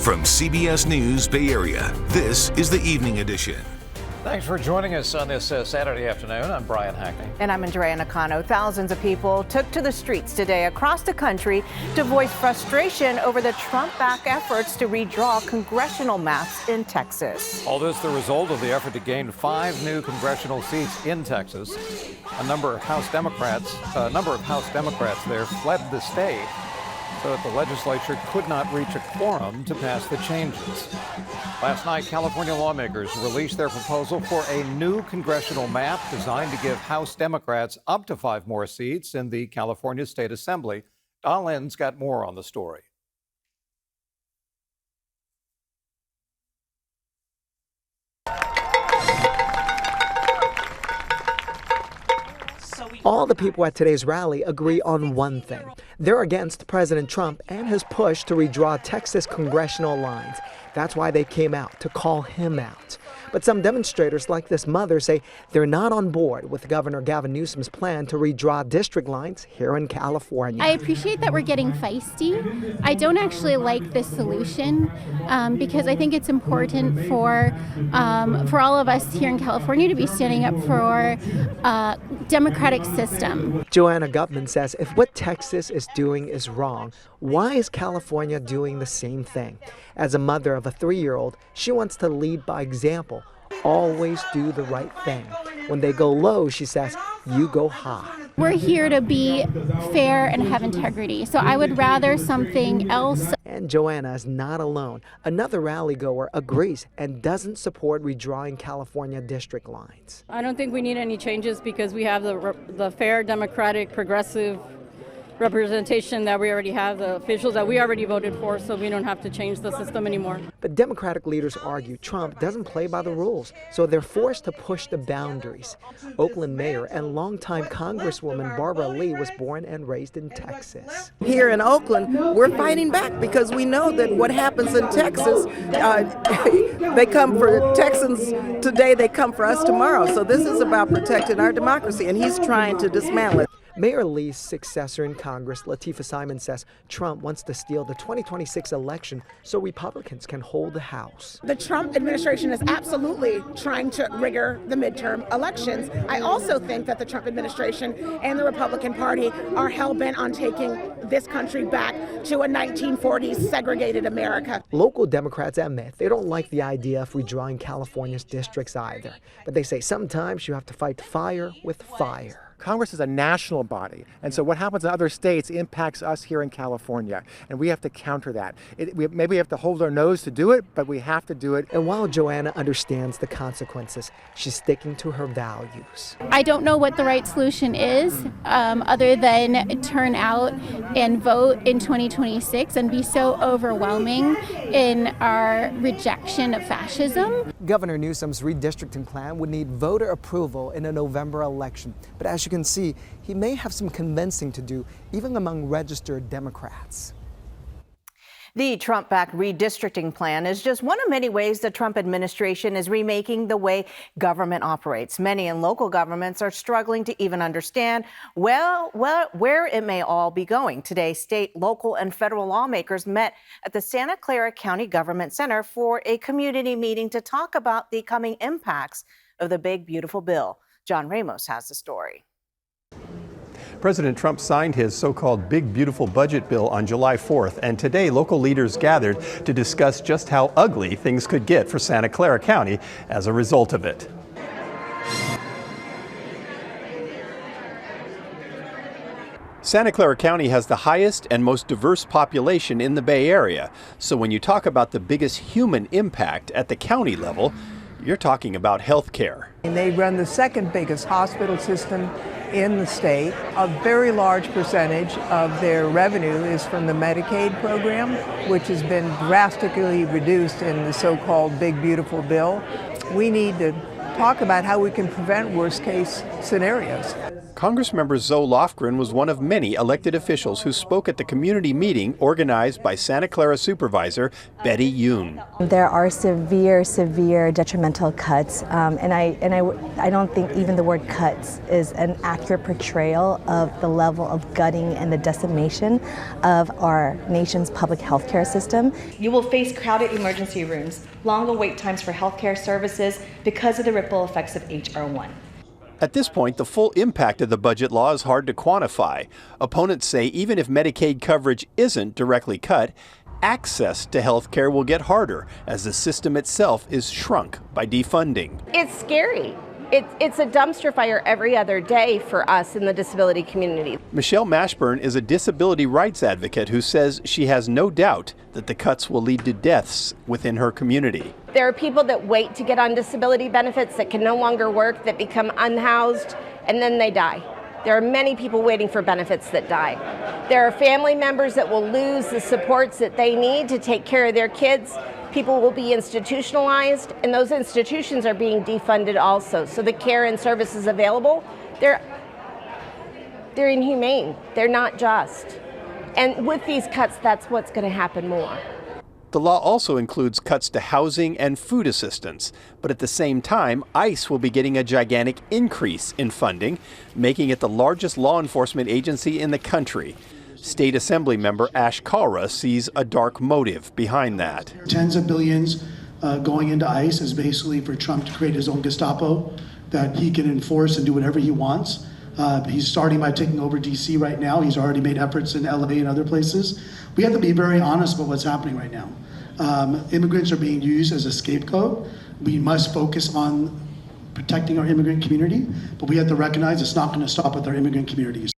From CBS News Bay Area, this is the Evening Edition. Thanks for joining us on this Saturday afternoon. I'm Brian Hackney. And I'm Andrea Nakano. Thousands of people took to the streets today across the country to voice frustration over the Trump-backed efforts to redraw congressional maps in Texas. All this the result of the effort to gain 5 new congressional seats in Texas. A number of House Democrats there fled the state so that the legislature could not reach a quorum to pass the changes. Last night, California lawmakers released their proposal for a new congressional map designed to give House Democrats up to 5 more seats in the California State Assembly. Don Lynn's got more on the story. All the people at today's rally agree on one thing. They're against President Trump and his push to redraw Texas congressional lines. That's why they came out, to call him out. But some demonstrators, like this mother, say they're not on board with Governor Gavin Newsom's plan to redraw district lines here in California. I appreciate that we're getting feisty. I don't actually like this solution because I think it's important for all of us here in California to be standing up for a democratic system. Joanna Gutman says if what Texas is doing is wrong, why is California doing the same thing? As a mother of a 3-year-old, she wants to lead by example. Always do the right thing. When they go low, she says, you go high. We're here to be fair and have integrity, so I would rather something else. And Joanna is not alone. Another rally goer agrees and doesn't support redrawing California district lines. I don't think we need any changes because we have the fair, democratic, progressive representation that we already have, the officials that we already voted for, so we don't have to change the system anymore. But Democratic leaders argue Trump doesn't play by the rules, so they're forced to push the boundaries. Oakland Mayor and longtime Congresswoman Barbara Lee was born and raised in Texas. Here in Oakland, we're fighting back because we know that what happens in Texas, they come for Texans today, they come for us tomorrow. So this is about protecting our democracy, and he's trying to dismantle it. Mayor Lee's successor in Congress, Latifah Simon, says Trump wants to steal the 2026 election so Republicans can hold the House. The Trump administration is absolutely trying to rigor the midterm elections. I also think that the Trump administration and the Republican Party are hell-bent on taking this country back to a 1940s segregated America. Local Democrats admit they don't like the idea of redrawing California's districts either. But they say sometimes you have to fight fire with fire. Congress is a national body, and so what happens in other states impacts us here in California, and we have to counter that. Maybe we have to hold our nose to do it, but we have to do it. And while Joanna understands the consequences, she's sticking to her values. I don't know what the right solution is other than turn out and vote in 2026 and be so overwhelming in our rejection of fascism. Governor Newsom's redistricting plan would need voter approval in a November election, but as you can see, he may have some convincing to do, even among registered Democrats. The Trump-backed redistricting plan is just one of many ways the Trump administration is remaking the way government operates. Many in local governments are struggling to even understand, where it may all be going. Today, state, local, and federal lawmakers met at the Santa Clara County Government Center for a community meeting to talk about the coming impacts of the Big Beautiful Bill. John Ramos has the story. President Trump signed his so-called Big Beautiful Budget Bill on July 4th, and today local leaders gathered to discuss just how ugly things could get for Santa Clara County as a result of it. Santa Clara County has the highest and most diverse population in the Bay Area, so when you talk about the biggest human impact at the county level, you're talking about health care. They run the second biggest hospital system in the state. A very large percentage of their revenue is from the Medicaid program, which has been drastically reduced in the so-called Big Beautiful Bill. We need to talk about how we can prevent worst-case scenarios. Congressmember Zoe Lofgren was one of many elected officials who spoke at the community meeting organized by Santa Clara Supervisor Betty Yoon. There are severe detrimental cuts, and I don't think even the word cuts is an accurate portrayal of the level of gutting and the decimation of our nation's public health care system. You will face crowded emergency rooms, longer wait times for healthcare services because of the ripple effects of H.R. 1. At this point, the full impact of the budget law is hard to quantify. Opponents say even if Medicaid coverage isn't directly cut, access to health care will get harder as the system itself is shrunk by defunding. It's scary. It's a dumpster fire every other day for us in the disability community. Michelle Mashburn is a disability rights advocate who says she has no doubt that the cuts will lead to deaths within her community. There are people that wait to get on disability benefits that can no longer work, that become unhoused, and then they die. There are many people waiting for benefits that die. There are family members that will lose the supports that they need to take care of their kids. People will be institutionalized, and those institutions are being defunded also. So the care and services available, they're inhumane. They're not just. And with these cuts, that's what's going to happen more. The law also includes cuts to housing and food assistance, but at the same time, ICE will be getting a gigantic increase in funding, making it the largest law enforcement agency in the country. State Assembly member Ash Kalra sees a dark motive behind that. Tens of billions going into ICE is basically for Trump to create his own Gestapo that he can enforce and do whatever he wants. He's starting by taking over DC right now. He's already made efforts in LA and other places. We have to be very honest about what's happening right now. Immigrants are being used as a scapegoat. We must focus on protecting our immigrant community, but we have to recognize it's not going to stop with our immigrant communities.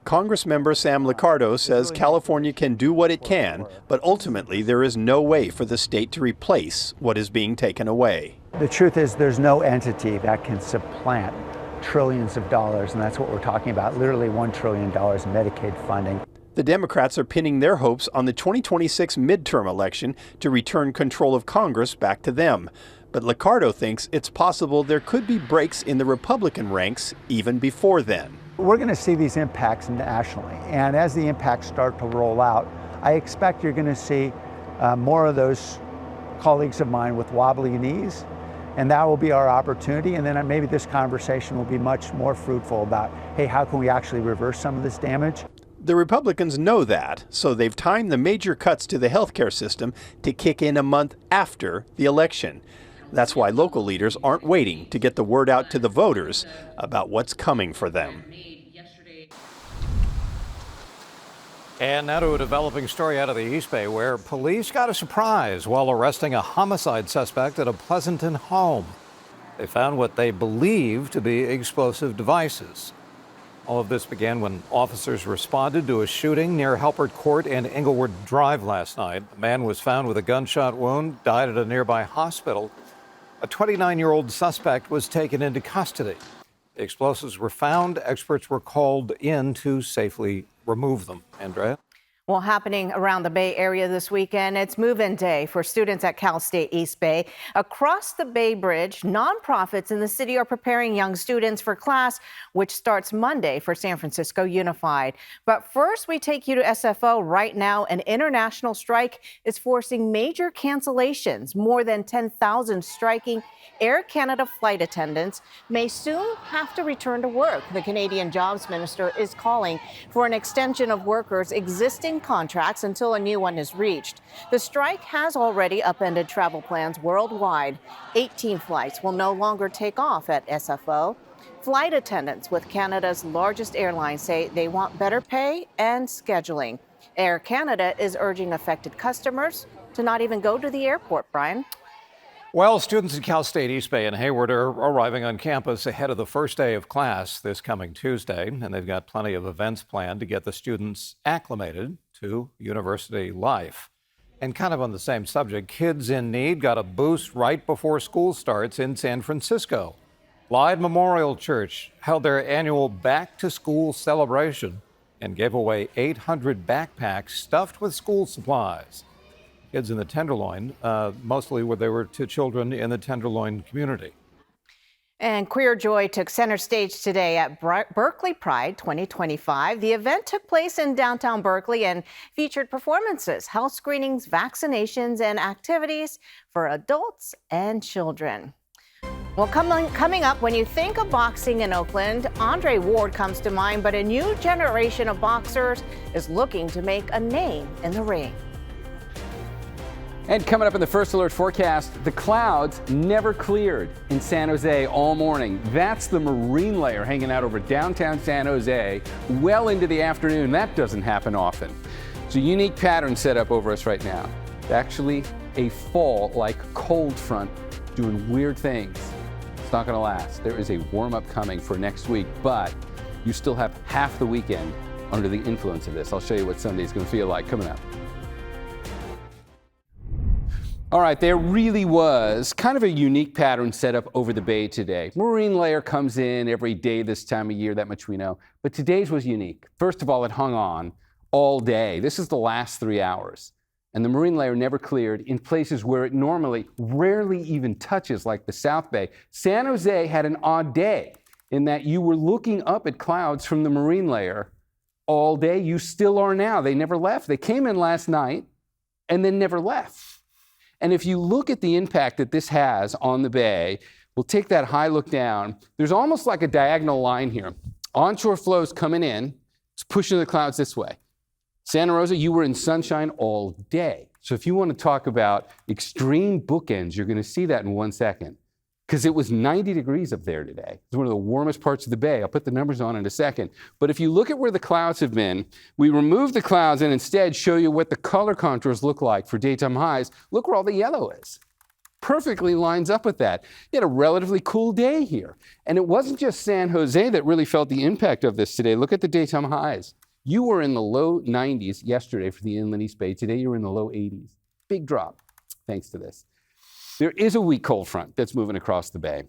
Congressmember Sam Liccardo says California can do what it can, but ultimately there is no way for the state to replace what is being taken away. The truth is there's no entity that can supplant trillions of dollars, and that's what we're talking about, literally $1 trillion in Medicaid funding. The Democrats are pinning their hopes on the 2026 midterm election to return control of Congress back to them. But Liccardo thinks it's possible there could be breaks in the Republican ranks even before then. We're going to see these impacts nationally, and as the impacts start to roll out, I expect you're going to see more of those colleagues of mine with wobbly knees, and that will be our opportunity. And then maybe this conversation will be much more fruitful about, hey, how can we actually reverse some of this damage? The Republicans know that, so they've timed the major cuts to the healthcare system to kick in a month after the election. That's why local leaders aren't waiting to get the word out to the voters about what's coming for them. And now to a developing story out of the East Bay where police got a surprise while arresting a homicide suspect at a Pleasanton home. They found what they believe to be explosive devices. All of this began when officers responded to a shooting near Halpert Court and Englewood Drive last night. A man was found with a gunshot wound, died at a nearby hospital. A 29-year-old suspect was taken into custody. The explosives were found. Experts were called in to safely remove them. Andrea? Well, happening around the Bay Area this weekend, it's move-in day for students at Cal State East Bay. Across the Bay Bridge, nonprofits in the city are preparing young students for class, which starts Monday for San Francisco Unified. But first, we take you to SFO. Right now, an international strike is forcing major cancellations. More than 10,000 striking Air Canada flight attendants may soon have to return to work. The Canadian Jobs Minister is calling for an extension of workers' existing contracts until a new one is reached. The strike has already upended travel plans worldwide. 18 flights will no longer take off at SFO. Flight attendants with Canada's largest airline say they want better pay and scheduling. Air Canada is urging affected customers to not even go to the airport, Brian. Well, students at Cal State East Bay and Hayward are arriving on campus ahead of the first day of class this coming Tuesday, and they've got plenty of events planned to get the students acclimated to university life. And kind of on the same subject, Kids in Need got a boost right before school starts in San Francisco. Glide Memorial Church held their annual back-to-school celebration and gave away 800 backpacks stuffed with school supplies. Kids in the Tenderloin, mostly where they were to children in the Tenderloin community. And queer joy took center stage today at Berkeley Pride 2025. The event took place in downtown Berkeley and featured performances, health screenings, vaccinations, and activities for adults and children. Well, coming up, when you think of boxing in Oakland, Andre Ward comes to mind, but a new generation of boxers is looking to make a name in the ring. And coming up in the First Alert forecast, the clouds never cleared in San Jose all morning. That's the marine layer hanging out over downtown San Jose well into the afternoon. That doesn't happen often. It's a unique pattern set up over us right now. It's actually a fall-like cold front doing weird things. It's not going to last. There is a warm-up coming for next week, but you still have half the weekend under the influence of this. I'll show you what Sunday's going to feel like coming up. All right, there really was kind of a unique pattern set up over the bay today. Marine layer comes in every day this time of year, that much we know. But today's was unique. First of all, it hung on all day. This is the last 3 hours. And the marine layer never cleared in places where it normally rarely even touches, like the South Bay. San Jose had an odd day in that you were looking up at clouds from the marine layer all day. You still are now. They never left. They came in last night and then never left. And if you look at the impact that this has on the bay, we'll take that high look down. There's almost like a diagonal line here. Onshore flows coming in, it's pushing the clouds this way. Santa Rosa, you were in sunshine all day. So if you want to talk about extreme bookends, you're going to see that in 1 second. Because it was 90 degrees up there today. It's one of the warmest parts of the bay. I'll put the numbers on in a second. But if you look at where the clouds have been, we removed the clouds and instead show you what the color contours look like for daytime highs. Look where all the yellow is. Perfectly lines up with that. You had a relatively cool day here. And it wasn't just San Jose that really felt the impact of this today. Look at the daytime highs. You were in the low 90s yesterday for the Inland East Bay. Today you're in the low 80s. Big drop thanks to this. There is a weak cold front that's moving across the bay.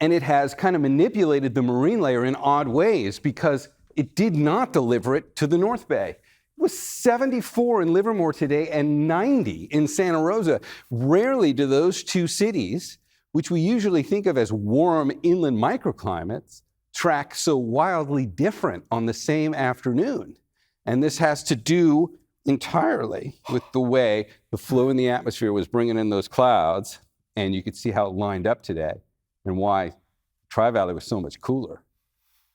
And it has kind of manipulated the marine layer in odd ways because it did not deliver it to the North Bay. It was 74 in Livermore today and 90 in Santa Rosa. Rarely do those two cities, which we usually think of as warm inland microclimates, track so wildly different on the same afternoon. And this has to do entirely with the way the flow in the atmosphere was bringing in those clouds, and you could see how it lined up today and why Tri-Valley was so much cooler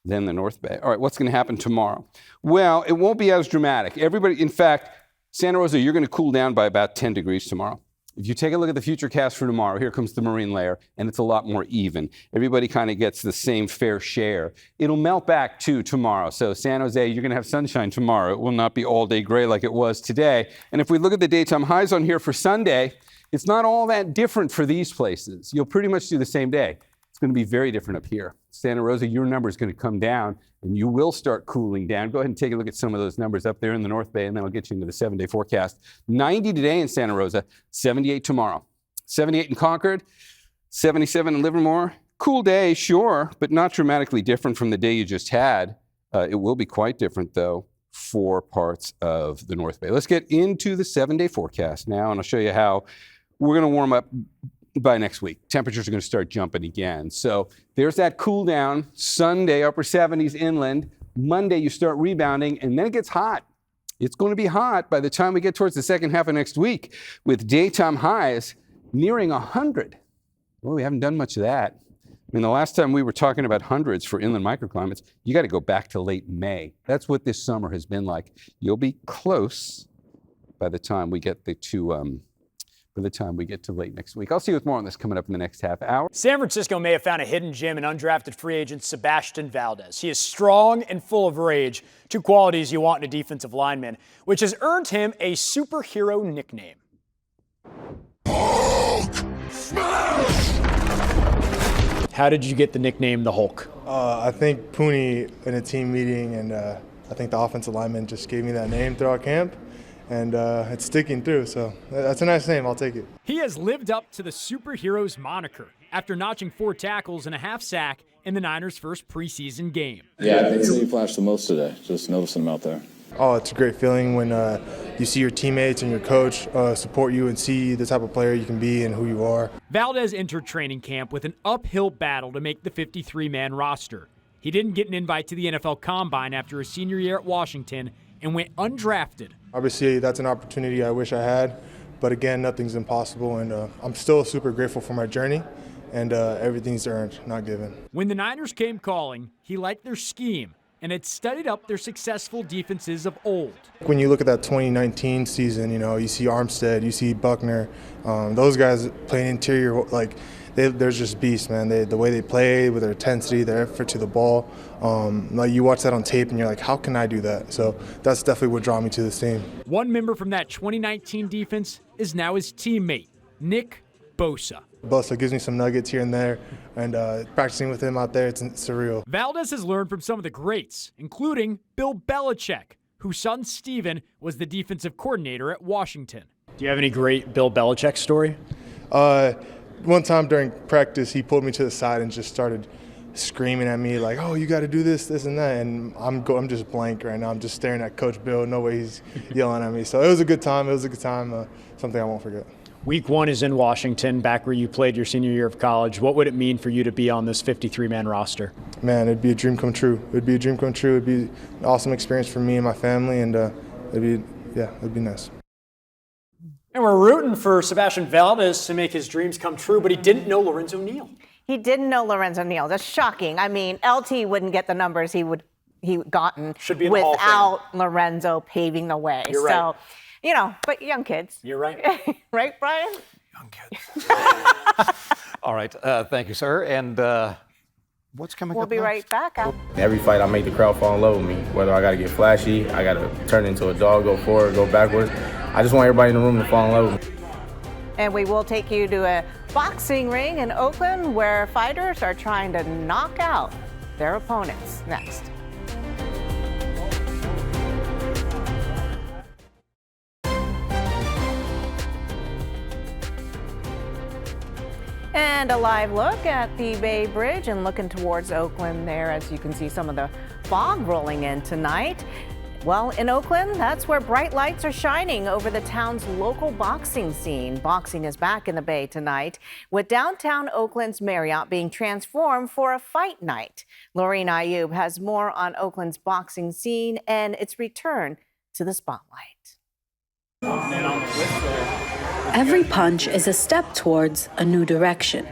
than the North Bay. All right, what's going to happen tomorrow? Well, it won't be as dramatic. Everybody, in fact, Santa Rosa, you're going to cool down by about 10 degrees tomorrow. If you take a look at the futurecast for tomorrow, here comes the marine layer, and it's a lot more even. Everybody kind of gets the same fair share. It'll melt back too tomorrow. So San Jose, you're going to have sunshine tomorrow. It will not be all day gray like it was today. And if we look at the daytime highs on here for Sunday, it's not all that different for these places. You'll pretty much do the same day. It's going to be very different up here. Santa Rosa, your number is going to come down, and you will start cooling down. Go ahead and take a look at some of those numbers up there in the North Bay, and then I'll get you into the 7-day forecast. 90 today in Santa Rosa, 78 tomorrow. 78 in Concord, 77 in Livermore. Cool day, sure, but not dramatically different from the day you just had. It will be quite different, though, for parts of the North Bay. Let's get into the 7-day forecast now, and I'll show you how we're going to warm up by next week. Temperatures are going to start jumping again. So there's that cool down. Sunday, upper 70s inland. Monday, you start rebounding, and then it gets hot. It's going to be hot by the time we get towards the second half of next week with daytime highs nearing 100. Well, we haven't done much of that. I mean, the last time we were talking about hundreds for inland microclimates, you got to go back to late May. That's what this summer has been like. You'll be close by the time we get to late next week. I'll see you with more on this coming up in the next half hour. San Francisco may have found a hidden gem in undrafted free agent Sebastian Valdez. He is strong and full of rage, two qualities you want in a defensive lineman, which has earned him a superhero nickname. Hulk smash! How did you get the nickname the Hulk? I think Pooney in a team meeting, and I think the offensive lineman just gave me that name throughout camp. And it's sticking through, so that's a nice name. I'll take it. He has lived up to the superhero's moniker after notching 4 tackles and a half sack in the Niners' first preseason game. Yeah, I think he flashed the most today, just noticing him out there. Oh, it's a great feeling when you see your teammates and your coach support you and see the type of player you can be and who you are. Valdez entered training camp with an uphill battle to make the 53-man roster. He didn't get an invite to the NFL Combine after his senior year at Washington and went undrafted. Obviously, that's an opportunity I wish I had, but again, nothing's impossible, and I'm still super grateful for my journey, and everything's earned, not given. When the Niners came calling, he liked their scheme and had studied up their successful defenses of old. When you look at that 2019 season, you see Armstead, you see Buckner, those guys playing interior, like they're just beasts, man. The way they play, with their intensity, their effort to the ball, like you watch that on tape and you're like, how can I do that? So that's definitely what drew me to this team. One member from that 2019 defense is now his teammate, Nick Bosa. Bosa gives me some nuggets here and there, and practicing with him out there, it's surreal. Valdez has learned from some of the greats, including Bill Belichick, whose son Steven was the defensive coordinator at Washington. Do you have any great Bill Belichick story? One time during practice, he pulled me to the side and just started screaming at me like, "Oh, you got to do this, this, and that." And I'm just blank right now. I'm just staring at Coach Bill. No way he's yelling at me. So it was a good time. Something I won't forget. Week 1 is in Washington, back where you played your senior year of college. What would it mean for you to be on this 53-man roster? Man, it'd be a dream come true. It'd be an awesome experience for me and my family, and it'd be nice. And we're rooting for Sebastian Valdez to make his dreams come true, but he didn't know Lorenzo Neil. He didn't know Lorenzo Neil. That's shocking. I mean, LT wouldn't get the numbers he gotten without Lorenzo paving the way. You're right. So, but young kids. You're right. Right, Brian? Young kids. All right. Thank you, sir. And what's coming up We'll be next? right back. Every fight, I make the crowd fall in love with me. Whether I got to get flashy, I got to turn into a dog, go forward, go backwards. I just want everybody in the room to fall in love with me. And we will take you to a boxing ring in Oakland where fighters are trying to knock out their opponents. Next. And a live look at the Bay Bridge and looking towards Oakland there, as you can see some of the fog rolling in tonight. Well, in Oakland, that's where bright lights are shining over the town's local boxing scene. Boxing is back in the Bay tonight, with downtown Oakland's Marriott being transformed for a fight night. Laureen Ayub has more on Oakland's boxing scene and its return to the spotlight. Every punch is a step towards a new direction.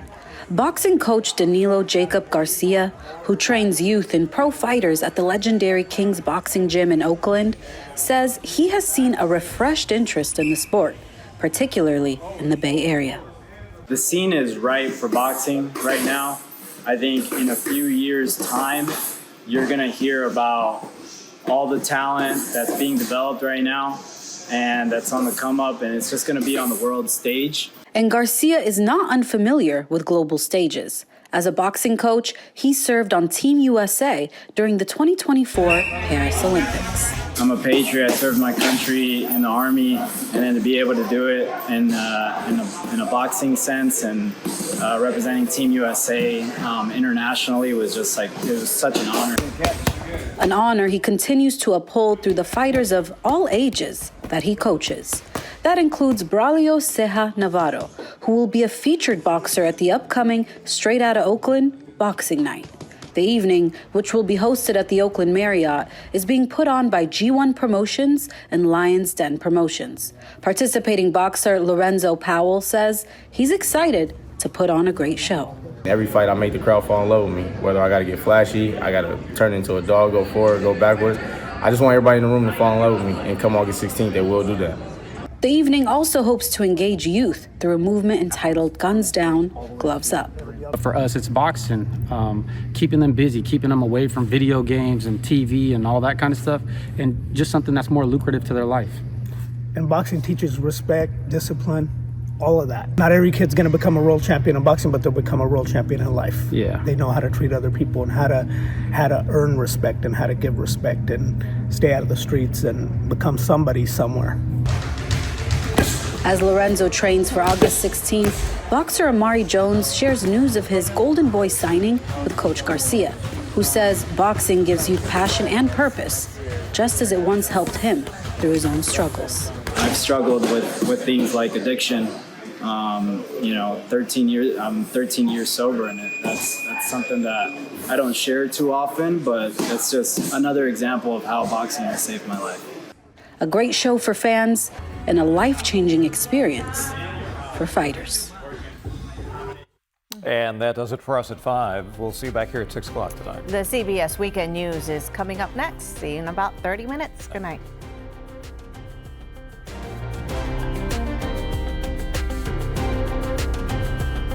Boxing coach Danilo Jacob Garcia, who trains youth and pro fighters at the legendary King's Boxing Gym in Oakland, says he has seen a refreshed interest in the sport, particularly in the Bay Area. The scene is ripe for boxing right now. I think in a few years' time, you're going to hear about all the talent that's being developed right now and that's on the come up, and it's just going to be on the world stage. And Garcia is not unfamiliar with global stages. As a boxing coach, he served on Team USA during the 2024 Paris Olympics. I'm a patriot. I served my country in the Army, and then to be able to do it in a boxing sense and representing Team USA internationally was just like, it was such an honor. An honor he continues to uphold through the fighters of all ages that he coaches. That includes Braulio Ceja Navarro, who will be a featured boxer at the upcoming Straight Outta Oakland Boxing Night. The evening, which will be hosted at the Oakland Marriott, is being put on by G1 Promotions and Lion's Den Promotions. Participating boxer Lorenzo Powell says he's excited to put on a great show. Every fight, I make the crowd fall in love with me. Whether I got to get flashy, I got to turn into a dog, go forward, go backwards. I just want everybody in the room to fall in love with me, and come August 16th, they will do that. The evening also hopes to engage youth through a movement entitled Guns Down, Gloves Up. For us, it's boxing, keeping them busy, keeping them away from video games and TV and all that kind of stuff, and just something that's more lucrative to their life. And boxing teaches respect, discipline, all of that. Not every kid's going to become a world champion in boxing, but they'll become a world champion in life. Yeah. They know how to treat other people and how to earn respect and how to give respect and stay out of the streets and become somebody somewhere. As Lorenzo trains for August 16th, boxer Amari Jones shares news of his Golden Boy signing with Coach Garcia, who says boxing gives youth passion and purpose, just as it once helped him through his own struggles. I've struggled with things like addiction. 13 years. I'm 13 years sober, and that's something that I don't share too often. But it's just another example of how boxing has saved my life. A great show for fans and a life-changing experience for fighters. And that does it for us at 5. We'll see you back here at 6 o'clock tonight. The CBS Weekend News is coming up next. See you in about 30 minutes. Good night.